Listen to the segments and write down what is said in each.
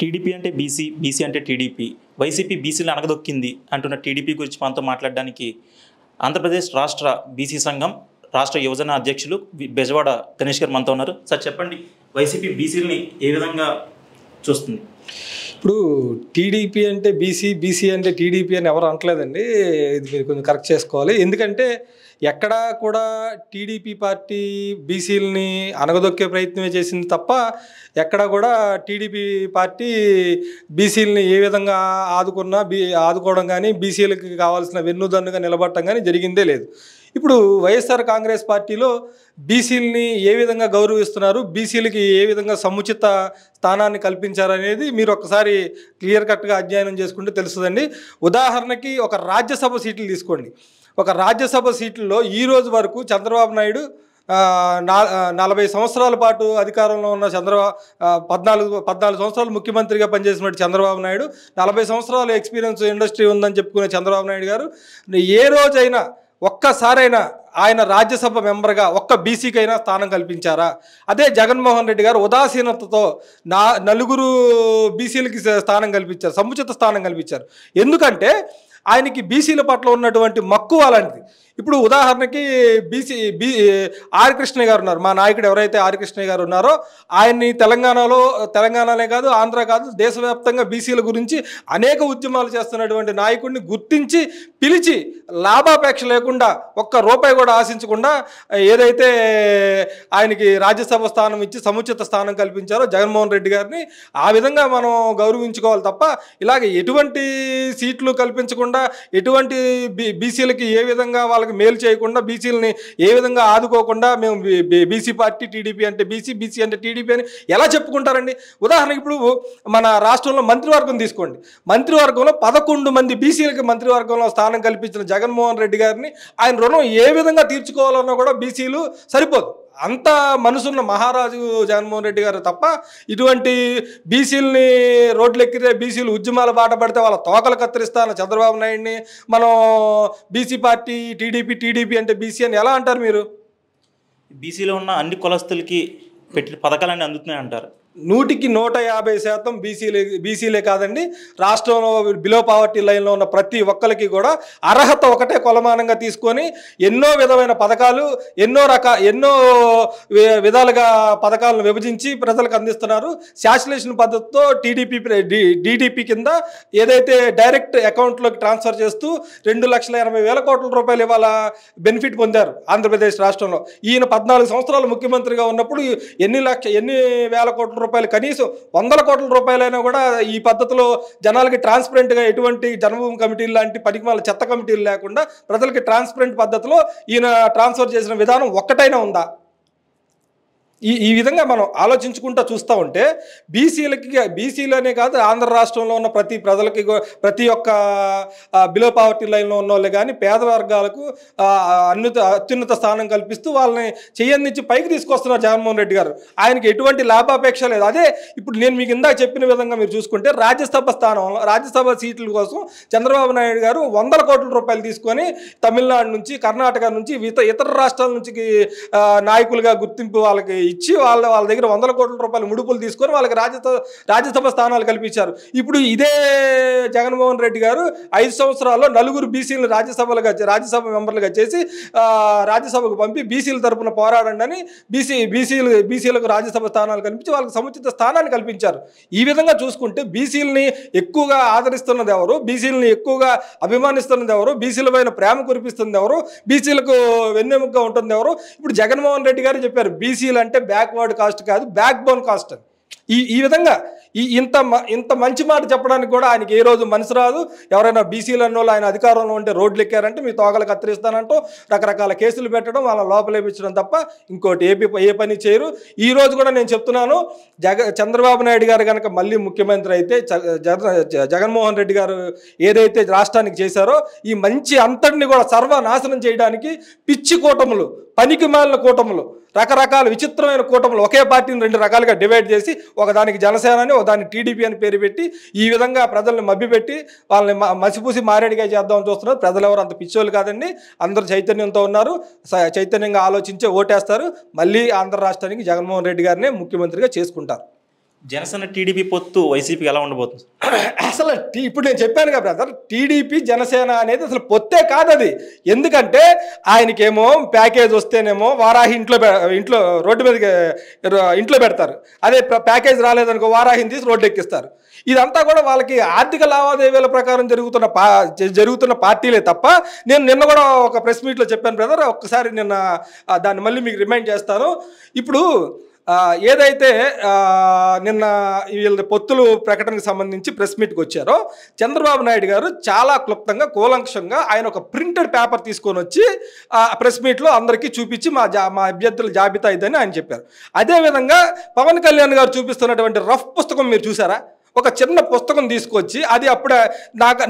TDP అంటే BC, BC అంటే TDP, YCP బీసీలను అణగదొక్కింది అంటున్న టీడీపీ గురించి మనతో మాట్లాడడానికి ఆంధ్రప్రదేశ్ రాష్ట్ర బీసీ సంఘం రాష్ట్ర యువజన అధ్యక్షులు బెజవాడ గణేష్ గారు మనతో ఉన్నారు. సార్ చెప్పండి, వైసీపీ బీసీలని ఏ విధంగా చూస్తుంది? ఇప్పుడు టీడీపీ అంటే బీసీ, బీసీ అంటే టీడీపీ అని ఎవరు అనట్లేదండి. ఇది మీరు కొంచెం కరెక్ట్ చేసుకోవాలి. ఎందుకంటే ఎక్కడా కూడా టీడీపీ పార్టీ బీసీలని అనగదొక్కే ప్రయత్నమే చేసింది తప్ప ఎక్కడా కూడా టీడీపీ పార్టీ బీసీలని ఏ విధంగా ఆదుకోవడం కానీ బీసీలకి కావాల్సిన వెన్నుదన్నుగా నిలబడటం కానీ జరిగిందే లేదు. ఇప్పుడు వైఎస్ఆర్ కాంగ్రెస్ పార్టీలో బీసీలని ఏ విధంగా గౌరవిస్తున్నారు, బీసీలకి ఏ విధంగా సముచిత స్థానాన్ని కల్పించారనేది మీరు ఒకసారి క్లియర్ కట్గా అధ్యయనం చేసుకుంటే తెలుస్తుందండి. ఉదాహరణకి ఒక రాజ్యసభ సీట్లు తీసుకోండి. ఒక రాజ్యసభ సీట్లలో ఈరోజు వరకు చంద్రబాబు నాయుడు 40 సంవత్సరాల పాటు అధికారంలో ఉన్న 14 సంవత్సరాలు ముఖ్యమంత్రిగా పనిచేసినట్టు చంద్రబాబు నాయుడు, 40 సంవత్సరాలు ఎక్స్పీరియన్స్ ఇండస్ట్రీ ఉందని చెప్పుకునే చంద్రబాబు నాయుడు గారు ఏ రోజైనా ఒక్కసారైనా ఆయన రాజ్యసభ మెంబర్గా ఒక్క బీసీకైనా స్థానం కల్పించారా? అదే జగన్మోహన్ రెడ్డి గారు ఉదాసీనతతో నలుగురు బీసీలకి స్థానం కల్పించారు, సముచిత స్థానం కల్పించారు. ఎందుకంటే ఆయనకి బీసీల పట్ల ఉన్నటువంటి మక్కువ అలాంటిది. ఇప్పుడు ఉదాహరణకి ఆర్ కృష్ణయ్య గారు ఉన్నారు. మా నాయకుడు ఎవరైతే ఆర్ కృష్ణయ్య గారు ఉన్నారో ఆయన్ని తెలంగాణనే కాదు, ఆంధ్ర కాదు, దేశవ్యాప్తంగా బీసీల గురించి అనేక ఉద్యమాలు చేస్తున్నటువంటి నాయకుడిని గుర్తించి పిలిచి లాభాపేక్ష లేకుండా ఒక్క రూపాయి కూడా ఆశించకుండా ఏదైతే ఆయనకి రాజ్యసభ స్థానం ఇచ్చి సముచిత స్థానం కల్పించారో జగన్మోహన్ రెడ్డి గారిని, ఆ విధంగా మనం గౌరవించుకోవాలి తప్ప ఇలాగ ఎటువంటి సీట్లు కల్పించకుండా, ఎటువంటి బీసీలకి ఏ విధంగా వాళ్ళకి మేలు చేయకుండా, బీసీలని ఏ విధంగా ఆదుకోకుండా మేము బీసీ పార్టీ, టీడీపీ అంటే బీసీ, బీసీ అంటే టీడీపీ అని ఎలా చెప్పుకుంటారండి? ఉదాహరణకి ఇప్పుడు మన రాష్ట్రంలో మంత్రివర్గం తీసుకోండి. మంత్రివర్గంలో 11 మంది బీసీలకి మంత్రివర్గంలో స్థానం కల్పించిన జగన్మోహన్ రెడ్డి గారిని ఆయన రుణం ఏ విధంగా తీర్చుకోవాలన్నా కూడా బీసీలు సరిపోదు. అంత మనసున్న మహారాజు జగన్మోహన్ రెడ్డి గారు తప్ప ఇటువంటి బీసీలని రోడ్లెక్కితే బీసీలు ఉద్యమాల బాట పడితే వాళ్ళ తోకలు కత్తిరిస్తాను చంద్రబాబు నాయుడిని మనం బీసీ పార్టీ, టీడీపీ అంటే బీసీ అని ఎలా అంటారు మీరు? బీసీలో ఉన్న అన్ని కులస్తులకి పెట్టిన పథకాలన్నీ అందుతున్నాయి అంటారు. 100% బీసీలే కాదండి, రాష్ట్రంలో బిలో పావర్టీ లైన్లో ఉన్న ప్రతి ఒక్కరికి కూడా అర్హత ఒకటే కొలమానంగా తీసుకొని ఎన్నో విధమైన పథకాలు, ఎన్నో విధాలుగా పథకాలను విభజించి ప్రజలకు అందిస్తున్నారు. శాచ్యులేషన్ పద్ధతితో డీటీపీ కింద ఏదైతే డైరెక్ట్ అకౌంట్లోకి ట్రాన్స్ఫర్ చేస్తూ 2,80,000 కోట్ల రూపాయలు ఇవాళ బెనిఫిట్ పొందారు ఆంధ్రప్రదేశ్ రాష్ట్రంలో. ఈయన 14 సంవత్సరాలు ముఖ్యమంత్రిగా ఉన్నప్పుడు ఎన్ని వేల కోట్ల రూపాయలు, కనీసం 100 కోట్ల రూపాయలైనా కూడా ఈ పద్ధతిలో జనాలకి ట్రాన్స్పరెంట్గా ఎటువంటి జన్మభూమి కమిటీలు లాంటి పనికిమాల చెత్త కమిటీలు లేకుండా ప్రజలకి ట్రాన్స్పరెంట్ పద్ధతిలో ఈయన ట్రాన్స్ఫర్ చేసిన విధానం ఒక్కటైనా ఉందా? ఈ విధంగా మనం ఆలోచించుకుంటూ చూస్తూ ఉంటే బీసీలనే కాదు, ఆంధ్ర రాష్ట్రంలో ఉన్న ప్రతి ప్రజలకి, ప్రతి ఒక్క బిలో పావర్టీ లైన్లో ఉన్న వాళ్ళు కానీ పేద వర్గాలకు అత్యున్నత స్థానం కల్పిస్తూ వాళ్ళని చెయ్యందించి పైకి తీసుకొస్తున్నారు జగన్మోహన్ రెడ్డి గారు. ఆయనకి ఎటువంటి లాభాపేక్ష లేదు. అదే ఇప్పుడు నేను మీకు ఇందాక చెప్పిన విధంగా మీరు చూసుకుంటే రాజ్యసభ సీట్ల కోసం చంద్రబాబు నాయుడు గారు 100 కోట్ల రూపాయలు తీసుకొని తమిళనాడు నుంచి, కర్ణాటక నుంచి, ఇతర రాష్ట్రాల నుంచి నాయకులుగా గుర్తింపు వాళ్ళకి ఇచ్చి వాళ్ళ దగ్గర 100 కోట్ల రూపాయలు ముడుపులు తీసుకొని వాళ్ళకి రాజ్యసభ స్థానాలు కల్పించారు. ఇప్పుడు ఇదే జగన్మోహన్ రెడ్డి గారు 5 సంవత్సరాల్లో 4 బీసీలను రాజ్యసభ మెంబర్లుగా చేసి రాజ్యసభకు పంపి బీసీల తరపున పోరాడండి అని బీసీలకు రాజ్యసభ స్థానాలు కల్పించి వాళ్ళకి సముచిత స్థానాన్ని కల్పించారు. ఈ విధంగా చూసుకుంటే బీసీలని ఎక్కువగా ఆదరిస్తున్నది ఎవరు, బీసీలని ఎక్కువగా అభిమానిస్తున్నది ఎవరు, బీసీల పైన ప్రేమ కురిపిస్తుంది ఎవరు, బీసీలకు వెన్నెముకగా ఉంటుంది ఎవరు? ఇప్పుడు జగన్మోహన్ రెడ్డి గారు చెప్పారు, బీసీలు అంటే బ్యాక్వర్డ్ కాస్ట్ కాదు, బ్యాక్ బోన్ కాస్ట్. ఈ విధంగా ఇంత మంచి మాట చెప్పడానికి కూడా ఆయనకి ఏ రోజు మనసు రాదు. ఎవరైనా బీసీలు అన్నోళ్ళు ఆయన అధికారంలో ఉంటే రోడ్లు ఎక్కారంటే మీ తోకలు కత్తిరిస్తానంటూ రకరకాల కేసులు పెట్టడం, వాళ్ళ లోపలేపించడం తప్ప ఇంకోటి ఏ పని చేయరు. ఈ రోజు కూడా నేను చెప్తున్నాను, చంద్రబాబు నాయుడు గారు కనుక మళ్ళీ ముఖ్యమంత్రి అయితే జగన్మోహన్ రెడ్డి గారు ఏదైతే రాష్ట్రానికి చేశారో ఈ మంచి అంతటిని కూడా సర్వనాశనం చేయడానికి పిచ్చి కూటములు, పనికిమాలిన కూటములు, రకరకాల విచిత్రమైన కూటములు ఒకే పార్టీని 2 రకాలుగా డివైడ్ చేసి ఒకదానికి జనసేన అని, ఒకదానికి టీడీపీ అని పేరు పెట్టి ఈ విధంగా ప్రజల్ని మభ్యపెట్టి వాళ్ళని మసిపూసి మారేడిగా చేద్దామని చూస్తున్నారు. ప్రజలు ఎవరు అంత పిచ్చోళ్ళు కాదండి, అందరూ చైతన్యంతో ఉన్నారు, చైతన్యంగా ఆలోచించే ఓటేస్తారు. మళ్ళీ ఆంధ్ర రాష్ట్రానికి జగన్మోహన్ రెడ్డి గారినే ముఖ్యమంత్రిగా చేసుకుంటారు. జనసేన టీడీపీ పొత్తు వైసీపీకి ఎలా ఉండబోతుంది? అసలు ఇప్పుడు నేను చెప్పాను కదా బ్రదర్, టీడీపీ జనసేన అనేది అసలు పొత్తే కాదు అది. ఎందుకంటే ఆయనకేమో ప్యాకేజ్ వస్తేనేమో వారాహి ఇంట్లో రోడ్డు మీదకి ఇంట్లో పెడతారు. అదే ప్యాకేజ్ రాలేదనుకో వారాహిని తీసి రోడ్డు ఎక్కిస్తారు. ఇదంతా కూడా వాళ్ళకి ఆర్థిక లావాదేవీల ప్రకారం జరుగుతున్న పార్టీలే తప్ప, నేను నిన్న కూడా ఒక ప్రెస్ మీట్లో చెప్పాను బ్రదర్, ఒక్కసారి నిన్న దాన్ని మళ్ళీ మీకు రిమైండ్ చేస్తాను. ఇప్పుడు ఏదైతే నిన్న వీళ్ళ పొత్తులు ప్రకటనకు సంబంధించి ప్రెస్ మీట్కి వచ్చారో చంద్రబాబు నాయుడు గారు చాలా క్లుప్తంగా కూలంకషంగా ఆయన ఒక ప్రింటెడ్ పేపర్ తీసుకొని వచ్చి ప్రెస్ మీట్లో అందరికీ చూపించి మా అభ్యర్థుల జాబితా ఇదని ఆయన చెప్పారు. అదేవిధంగా పవన్ కళ్యాణ్ గారు చూపిస్తున్నటువంటి రఫ్ పుస్తకం మీరు చూసారా? ఒక చిన్న పుస్తకం తీసుకొచ్చి అది అప్పుడే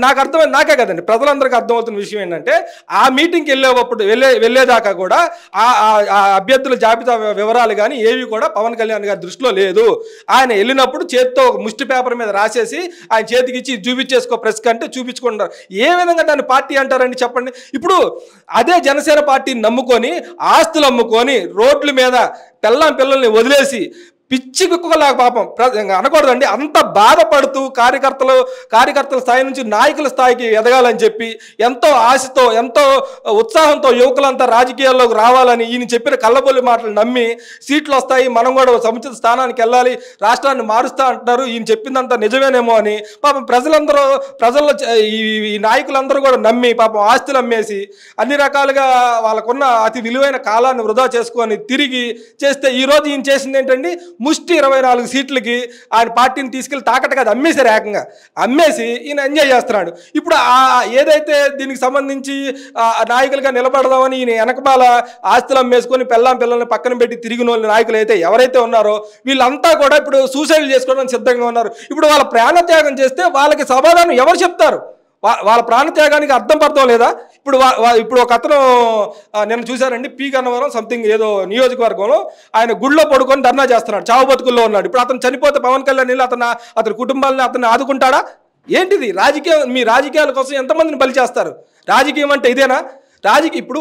నాకు అర్థమైంది, నాకే కదండి ప్రజలందరికీ అర్థమవుతున్న విషయం ఏంటంటే, ఆ మీటింగ్కి వెళ్ళేదాకా కూడా ఆ అభ్యర్థుల జాబితా వివరాలు కానీ ఏవి కూడా పవన్ కళ్యాణ్ గారి దృష్టిలో లేదు. ఆయన వెళ్ళినప్పుడు చేతితో ఒక ముష్టి పేపర్ మీద రాసేసి ఆయన చేతికి ఇచ్చి చూపించేసుకో ప్రెస్ కంటే చూపించుకుంటారు. ఏ విధంగా దాన్ని పార్టీ అంటారండి చెప్పండి? ఇప్పుడు అదే జనసేన పార్టీని నమ్ముకొని ఆస్తులు అమ్ముకొని రోడ్ల మీద పిల్లల్ని వదిలేసి పిచ్చి కుక్కలాగా పాపం అనకూడదండి, అంత బాధపడుతూ కార్యకర్తల స్థాయి నుంచి నాయకుల స్థాయికి ఎదగాలని చెప్పి ఎంతో ఆశతో ఎంతో ఉత్సాహంతో యువకులంతా రాజకీయాల్లోకి రావాలని ఈయన చెప్పిన కళ్ళబొల్లి మాటలు నమ్మి సీట్లు వస్తాయి, మనం కూడా సముచిత స్థానానికి వెళ్ళాలి, రాష్ట్రాన్ని మారుస్తా అంటున్నారు, ఈయన చెప్పిందంతా నిజమేనేమో అని పాపం ప్రజల్లో ఈ నాయకులందరూ కూడా నమ్మి పాపం ఆస్తులు అమ్మేసి అన్ని రకాలుగా వాళ్ళకున్న అతి విలువైన కాలాన్ని వృధా చేసుకొని తిరిగి చేస్తే ఈరోజు ఈయన చేసింది ఏంటండి, ముష్టి 24 సీట్లకి ఆయన పార్టీని తీసుకెళ్లి తాకట్టు కాదు అమ్మేశారు, ఏకంగా అమ్మేసి ఈయన ఎంజాయ్ చేస్తున్నాడు. ఇప్పుడు ఏదైతే దీనికి సంబంధించి నాయకులుగా నిలబడదామని ఈయన వెనకబాల ఆస్తులు అమ్మేసుకొని పిల్లల్ని పక్కన పెట్టి తిరిగిన నాయకులు ఎవరైతే ఉన్నారో వీళ్ళంతా కూడా ఇప్పుడు సూసైడ్ చేసుకోవడానికి సిద్ధంగా ఉన్నారు. ఇప్పుడు వాళ్ళ ప్రాణత్యాగం చేస్తే వాళ్ళకి సమాధానం ఎవరు చెప్తారు? వాళ్ళ ప్రాణత్యాగానికి అర్థం పడతాం లేదా? ఇప్పుడు ఒక అతను నేను చూశానండి, పీ గన్నవరం సంథింగ్ ఏదో నియోజకవర్గంలో ఆయన గుళ్ళో పడుకొని ధర్నా చేస్తున్నాడు, చావు బతుకుల్లో ఉన్నాడు. ఇప్పుడు అతను చనిపోతే పవన్ కళ్యాణ్ వెళ్ళి అతని కుటుంబాలని అతన్ని ఆదుకుంటాడా? ఏంటిది రాజకీయం? మీ రాజకీయాల కోసం ఎంతమందిని బలి చేస్తారు? రాజకీయం అంటే ఇదేనా? ఇప్పుడు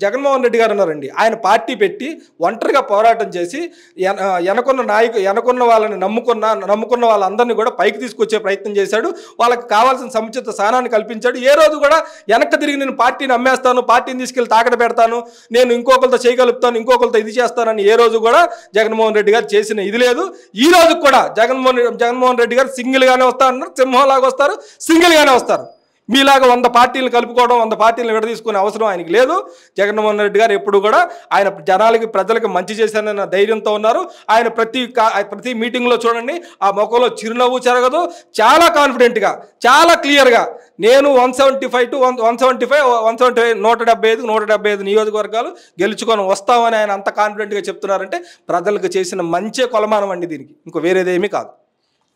జగన్మోహన్ రెడ్డి గారు ఉన్నారండి, ఆయన పార్టీ పెట్టి ఒంటరిగా పోరాటం చేసి వెనకున్న వాళ్ళని నమ్ముకున్న వాళ్ళందరినీ కూడా పైకి తీసుకొచ్చే ప్రయత్నం చేశాడు. వాళ్ళకి కావాల్సిన సముచిత స్థానాన్ని కల్పించాడు. ఏ రోజు కూడా వెనక్కి తిరిగి నేను పార్టీని అమ్మేస్తాను, పార్టీని తీసుకెళ్ళి తాకట పెడతాను, నేను ఇంకొకరితో చేయగలుగుతాను, ఇంకొకరితో ఇది చేస్తానని ఏ రోజు కూడా జగన్మోహన్ రెడ్డి గారు చేసిన ఇది లేదు. ఈ రోజు కూడా జగన్మోహన్ రెడ్డి గారు సింగిల్గానే వస్తారన్నారు, సింహంలాగా వస్తారు, సింగిల్గానే వస్తారు. మీలాగా 100 పార్టీలను కలుపుకోవడం 100 పార్టీలను విడదీసుకునే అవసరం ఆయనకి లేదు. జగన్మోహన్ రెడ్డి గారు ఎప్పుడు కూడా ఆయన ప్రజలకు మంచి చేశానన్న ధైర్యంతో ఉన్నారు. ఆయన ప్రతి మీటింగ్లో చూడండి ఆ ముఖంలో చిరునవ్వు చెరగదు, చాలా కాన్ఫిడెంట్గా చాలా క్లియర్గా నేను 175 నియోజకవర్గాలు గెలుచుకొని వస్తామని ఆయన అంత కాన్ఫిడెంట్గా చెప్తున్నారంటే ప్రజలకు చేసిన మంచే కొలమానం అండి, దీనికి ఇంకో వేరేదేమీ కాదు.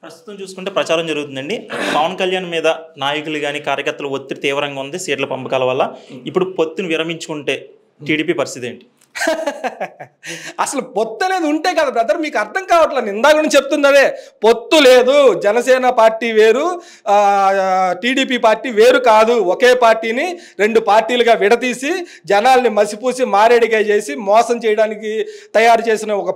ప్రస్తుతం చూసుకుంటే ప్రచారం జరుగుతుందండి, పవన్ కళ్యాణ్ మీద నాయకులు కానీ కార్యకర్తలు ఒత్తిడి తీవ్రంగా ఉంది సీట్ల పంపకాల వల్ల. ఇప్పుడు పొత్తును విరమించుకుంటే టీడీపీ పరిస్థితి ఏంటి? అసలు పొత్తు అనేది ఉంటే కదా బ్రదర్, మీకు అర్థం కావట్లేదు. ఇందాక నుంచి చెప్తుంది అదే, పొత్తు లేదు, జనసేన పార్టీ వేరు, టీడీపీ పార్టీ వేరు కాదు. ఒకే పార్టీని 2 పార్టీలుగా విడతీసి జనాల్ని మసిపూసి మారేడిగా చేసి మోసం చేయడానికి తయారు చేసిన ఒక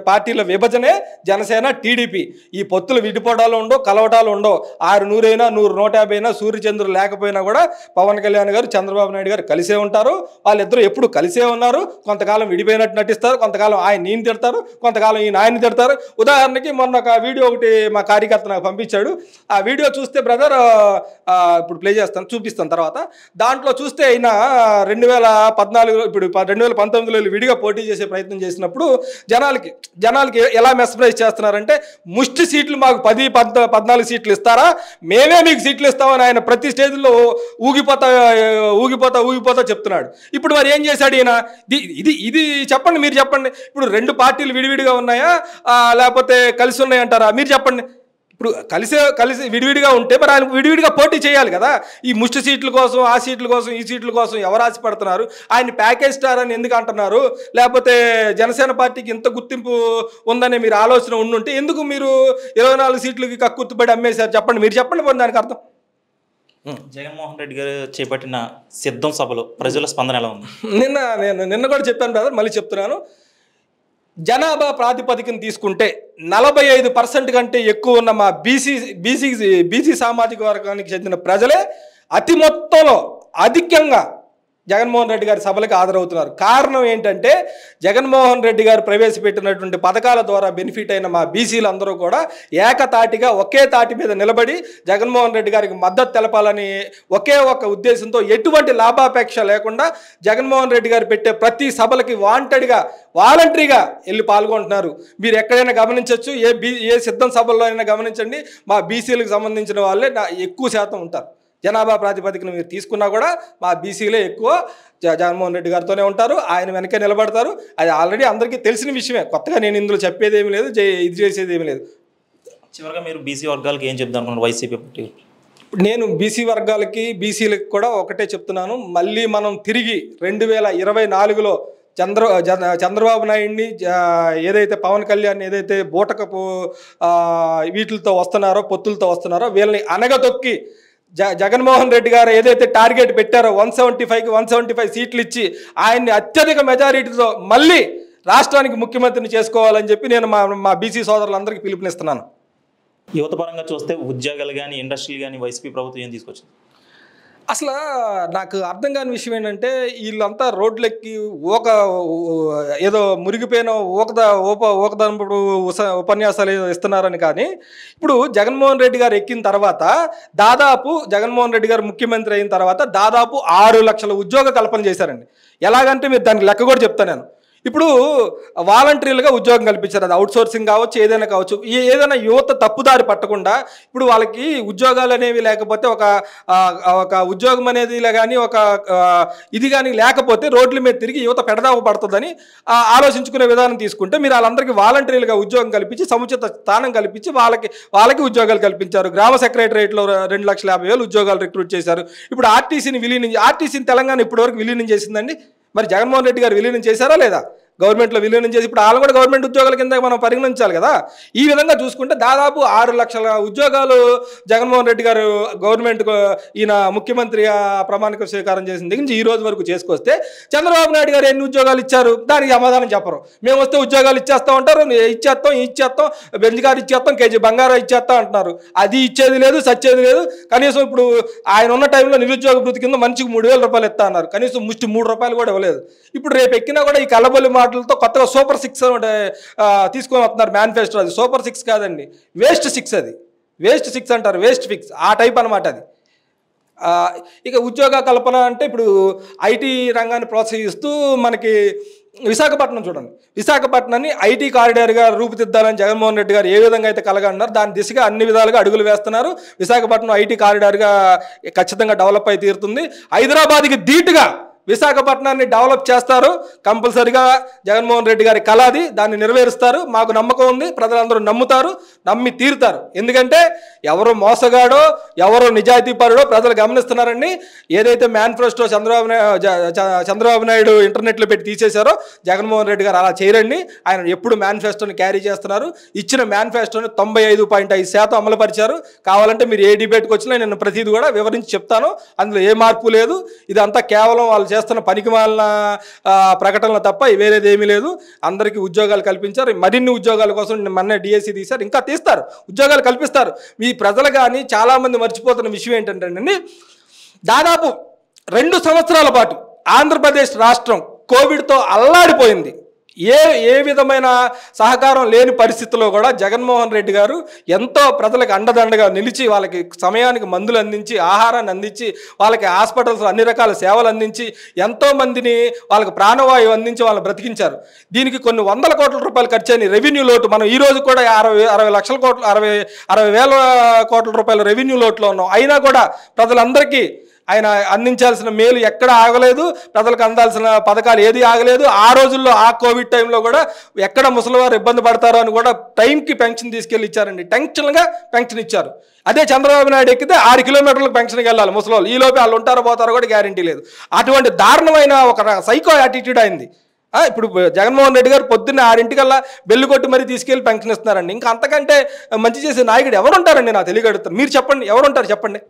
పార్టీల విభజనే జనసేన టీడీపీ. ఈ పొత్తులు విడిపోవడాలు ఉండవు, కలవటాలు ఉండవు. 100 అయినా 150 అయినా సూర్యచంద్రులు లేకపోయినా కూడా పవన్ కళ్యాణ్ గారు చంద్రబాబు నాయుడు గారు కలిసే ఉంటారు. వాళ్ళిద్దరూ ఎప్పుడు కలిసే ఉన్నారు. కొంతకాలం విడిపోయినట్టు నటిస్తారు, కొంతకాలం ఆయన తిడతారు, కొంతకాలం ఈయన ఆయన్ని తిడతారు. ఉదాహరణకి మొన్న ఒక వీడియో ఒకటి మా కార్యకర్త నాకు పంపించాడు. ఆ వీడియో చూస్తే బ్రదర్ ఇప్పుడు ప్లే చేస్తాను, చూపిస్తాను తర్వాత. దాంట్లో చూస్తే ఆయన 2014 ఇప్పుడు 2019లో విడిగా పోటీ చేసే ప్రయత్నం చేసినప్పుడు జనాలకి ఎలా మెస్ప్రైజ్ చేస్తున్నారంటే, ముష్టి సీట్లు మాకు 10-14 సీట్లు ఇస్తారా, మేమే మీకు సీట్లు ఇస్తామని ఆయన ప్రతి స్టేజ్లో ఊగిపోతా చెప్తున్నాడు. ఇప్పుడు మరి ఏం చేశాడు ఈయన? ఇది చెప్పండి, మీరు చెప్పండి. ఇప్పుడు 2 పార్టీలు విడివిడిగా ఉన్నాయా లేకపోతే కలిసి ఉన్నాయంటారా? మీరు చెప్పండి. ఇప్పుడు కలిసి విడివిడిగా ఉంటే మరి ఆయన విడివిడిగా పోటీ చేయాలి కదా. ఈ ముష్టి సీట్ల కోసం, ఆ సీట్ల కోసం, ఈ సీట్ల కోసం ఎవరు ఆశపడుతున్నారు? ఆయన ప్యాకేజ్ స్టార్ అని ఎందుకు అంటున్నారు? లేకపోతే జనసేన పార్టీకి ఇంత గుర్తింపు ఉందనే మీరు ఆలోచన ఉండుంటే ఎందుకు మీరు 24 సీట్లకి కక్కుర్తిపడి అమ్మేశారు? చెప్పండి, మీరు చెప్పండి పోనీ దానికి అర్థం. జగన్మోహన్ రెడ్డి గారు చేపట్టిన సిద్ధం సభలో ప్రజల స్పందన ఎలా ఉంది? నిన్న కూడా చెప్పాను బ్రదర్, మళ్ళీ చెప్తున్నాను. జనాభా ప్రాతిపదికన తీసుకుంటే 45% కంటే ఎక్కువ ఉన్న మా బీసీ సామాజిక వర్గానికి చెందిన ప్రజలే అతి మొత్తంలో అధికంగా జగన్మోహన్ రెడ్డి గారి సభలకు హాజరవుతున్నారు. కారణం ఏంటంటే జగన్మోహన్ రెడ్డి గారు ప్రవేశపెట్టినటువంటి పథకాల ద్వారా బెనిఫిట్ అయిన మా బీసీలు అందరూ కూడా ఏకతాటిగా ఒకే తాటి మీద నిలబడి జగన్మోహన్ రెడ్డి గారికి మద్దతు తెలపాలని ఒకే ఒక ఉద్దేశంతో ఎటువంటి లాభాపేక్ష లేకుండా జగన్మోహన్ రెడ్డి గారు పెట్టే ప్రతి సభలకి వాలంటరీగా వెళ్ళి పాల్గొంటున్నారు. మీరు ఎక్కడైనా గమనించవచ్చు, ఏ సిద్ధం సభల్లో అయినా గమనించండి, మా బీసీలకు సంబంధించిన వాళ్ళే ఎక్కువ శాతం ఉంటారు. జనాభా ప్రాతిపదికన మీరు తీసుకున్నా కూడా మా బీసీలే ఎక్కువ జగన్మోహన్ రెడ్డి గారితోనే ఉంటారు, ఆయన వెనకే నిలబడతారు. అది ఆల్రెడీ అందరికీ తెలిసిన విషయమే, కొత్తగా నేను ఇందులో చెప్పేది ఏమీ లేదు, ఇది చేసేది ఏమీ లేదు. చివరిగా మీరు బీసీ వర్గాలకి ఏం చెప్తాను అనుకున్నారు వైసీపీ పార్టీ? నేను బీసీ వర్గాలకి బీసీలకు కూడా ఒకటే చెప్తున్నాను, మళ్ళీ మనం తిరిగి 2024లో చంద్రబాబు నాయుడిని ఏదైతే పవన్ కళ్యాణ్ ఏదైతే బూటకపు వీటితో వస్తున్నారో, పొత్తులతో వస్తున్నారో, వీళ్ళని అనగదొక్కి జగన్మోహన్ రెడ్డి గారు ఏదైతే టార్గెట్ పెట్టారో 175 సీట్లు ఇచ్చి ఆయన్ని అత్యధిక మెజారిటీతో మళ్ళీ రాష్ట్రానికి ముఖ్యమంత్రిని చేసుకోవాలని చెప్పి నేను మా బీసీ సోదరులందరికీ పిలుపునిస్తున్నాను. యువత పరంగా చూస్తే ఉద్యోగాలు కానీ ఇండస్ట్రీలు కానీ వైసీపీ ప్రభుత్వం ఏం తీసుకొచ్చింది? అసలు నాకు అర్థం కాని విషయం ఏంటంటే వీళ్ళంతా రోడ్లెక్కి ఏదో మురిగిపోయిన ఊకదంపుడు ఉపన్యాసాలు ఏదో ఇస్తున్నారని. కానీ ఇప్పుడు జగన్మోహన్ రెడ్డి గారు ఎక్కిన తర్వాత జగన్మోహన్ రెడ్డి గారు ముఖ్యమంత్రి అయిన తర్వాత దాదాపు 6 లక్షల ఉద్యోగ కల్పన చేశారండి. ఎలాగంటే మీరు దానికి లెక్క కూడా చెప్తాను నేను. ఇప్పుడు వాలంటీర్లుగా ఉద్యోగం కల్పించారు, అది అవుట్ సోర్సింగ్ కావచ్చు, ఏదైనా కావచ్చు. ఏదైనా యువత తప్పుదారి పట్టకుండా ఇప్పుడు వాళ్ళకి ఉద్యోగాలు అనేవి లేకపోతే ఒక ఉద్యోగం అనేది కానీ ఇది కానీ లేకపోతే రోడ్ల మీద తిరిగి యువత పెడదావ పడుతుందని ఆలోచించుకునే విధానం తీసుకుంటే మీరు వాళ్ళందరికీ వాలంటీర్లుగా ఉద్యోగం కల్పించి సముచిత స్థానం కల్పించి వాళ్ళకి ఉద్యోగాలు కల్పించారు. గ్రామ సెక్రటరియట్లో 2,50,000 ఉద్యోగాలు రిక్రూట్ చేశారు. ఇప్పుడు ఆర్టీసీని తెలంగాణ ఇప్పటివరకు విలీనం చేసిందండి. మరి జగన్మోహన్ రెడ్డి గారు విలీనం చేశారా లేదా? గవర్నమెంట్లో విలీనం చేసి ఇప్పుడు వాళ్ళు కూడా గవర్నమెంట్ ఉద్యోగాల కింద మనం పరిగణించాలి కదా. ఈ విధంగా చూసుకుంటే దాదాపు 6 లక్షల ఉద్యోగాలు జగన్మోహన్ రెడ్డి గారు గవర్నమెంట్ ఈయన ముఖ్యమంత్రిగా ప్రమాణిక స్వీకారం చేసిన దగ్గర నుంచి ఈ రోజు వరకు చేసుకొస్తే చంద్రబాబు నాయుడు గారు ఎన్ని ఉద్యోగాలు ఇచ్చారు? దానికి సమాధానం చెప్పరు. మేము వస్తే ఉద్యోగాలు ఇచ్చేస్తా ఉంటారు, ఇచ్చేస్తాం బెంజ్ గారు ఇచ్చేస్తాం, కేజీ బంగారం ఇచ్చేస్తాం అంటున్నారు. అది ఇచ్చేది లేదు, సచ్చేది లేదు. కనీసం ఇప్పుడు ఆయన ఉన్న టైంలో నిరుద్యోగ భృతి కింద మనిషికి 3,000 రూపాయలు ఇస్తా అన్నారు, కనీసం ముష్టి 3 రూపాయలు కూడా ఇవ్వలేదు. ఇప్పుడు రేపు ఎక్కినా కూడా ఈ కల్లబొల్లి మాటలతో కొత్తగా సూపర్ 6 తీసుకొని వస్తున్నారు మేనిఫెస్టో. అది సూపర్ 6 కాదండి, వేస్ట్ 6. అది వేస్ట్ 6 అంటారు, వేస్ట్ ఫిక్స్ ఆ టైప్ అనమాట అది. ఇక ఉద్యోగ కల్పన అంటే ఇప్పుడు ఐటీ రంగాన్ని ప్రోత్సహిస్తూ మనకి విశాఖపట్నం చూడండి, విశాఖపట్నాన్ని ఐటీ కారిడార్గా రూపుదిద్దాలని జగన్మోహన్ రెడ్డి గారు ఏ విధంగా అయితే కలగన్నారు దాని దిశగా అన్ని విధాలుగా అడుగులు వేస్తున్నారు. విశాఖపట్నం ఐటీ కారిడార్గా ఖచ్చితంగా డెవలప్ అయి తీరుతుంది. హైదరాబాద్కి ధీటుగా విశాఖపట్నాన్ని డెవలప్ చేస్తారు. కంపల్సరిగా జగన్మోహన్ రెడ్డి గారి కళ అది, దాన్ని నెరవేరుస్తారు. మాకు నమ్మకం ఉంది, ప్రజలందరూ నమ్ముతారు, నమ్మి తీరుతారు. ఎందుకంటే ఎవరు ఎవరు నిజాయితీపరుడో ప్రజలు గమనిస్తున్నారండి. ఏదైతే మేనిఫెస్టో చంద్రబాబు నాయుడు ఇంటర్నెట్లో పెట్టి తీసేశారో జగన్మోహన్ రెడ్డి గారు అలా చేయరండి. ఆయన ఎప్పుడు మేనిఫెస్టోని క్యారీ చేస్తున్నారు. ఇచ్చిన మేనిఫెస్టోని 95.5% అమలుపరిచారు. కావాలంటే మీరు ఏ డిబేట్కి వచ్చినా నేను ప్రతిదీ కూడా వివరించి చెప్తాను. అందులో ఏ మార్పు లేదు. ఇదంతా కేవలం వాళ్ళు చేస్తున్న పనికిమాలిన ప్రకటనలు తప్ప వేరేది ఏమీ లేదు. అందరికీ ఉద్యోగాలు కల్పించారు. మరిన్ని ఉద్యోగాల కోసం మొన్నే డిఎస్సి తీశారు, ఇంకా తీస్తారు, ఉద్యోగాలు కల్పిస్తారు. ఈ ప్రజలు కానీ చాలామంది మర్చిపోతున్న విషయం ఏంటంటే దాదాపు 2 సంవత్సరాల పాటు ఆంధ్రప్రదేశ్ రాష్ట్రం కోవిడ్తో అల్లాడిపోయింది. ఏ విధమైన సహకారం లేని పరిస్థితుల్లో కూడా జగన్మోహన్ రెడ్డి గారు ఎంతో ప్రజలకు అండదండగా నిలిచి వాళ్ళకి సమయానికి మందులు అందించి, ఆహారాన్ని అందించి, వాళ్ళకి హాస్పిటల్స్ అన్ని రకాల సేవలు అందించి, ఎంతోమందిని వాళ్ళకి ప్రాణవాయువు అందించి వాళ్ళని బ్రతికించారు. దీనికి కొన్ని 100 కోట్ల రూపాయలు ఖర్చు అయిన రెవెన్యూ లోటు మనం ఈ రోజు కూడా 60,000 కోట్ల రూపాయల రెవెన్యూ లోటులో ఉన్నాం. అయినా కూడా ప్రజలందరికీ ఆయన అందించాల్సిన మేలు ఎక్కడ ఆగలేదు, ప్రజలకు అందాల్సిన పథకాలు ఏది ఆగలేదు. ఆ రోజుల్లో ఆ కోవిడ్ టైంలో కూడా ఎక్కడ ముసలివారు ఇబ్బంది పడతారో అని కూడా టైంకి పెన్షన్ తీసుకెళ్ళి ఇచ్చారండి. టెన్షన్గా పెన్షన్ ఇచ్చారు. అదే చంద్రబాబు నాయుడు ఎక్కితే 6 కిలోమీటర్లకు పెన్షన్కి వెళ్ళాలి ముసలివాళ్ళు. ఈ లోపే వాళ్ళు ఉంటారో పోతారో కూడా గ్యారంటీ లేదు. అటువంటి దారుణమైన ఒక సైకో యాటిట్యూడ్ అయింది. ఇప్పుడు జగన్మోహన్ రెడ్డి గారు పొద్దున్న 6 బెల్లు కొట్టి మరీ తీసుకెళ్ళి పెన్షన్ ఇస్తున్నారండి. ఇంకా అంతకంటే మంచి చేసే నాయకుడు ఎవరుంటారండి? నాకు తెలియగలుగుతారు. మీరు చెప్పండి, ఎవరుంటారు చెప్పండి.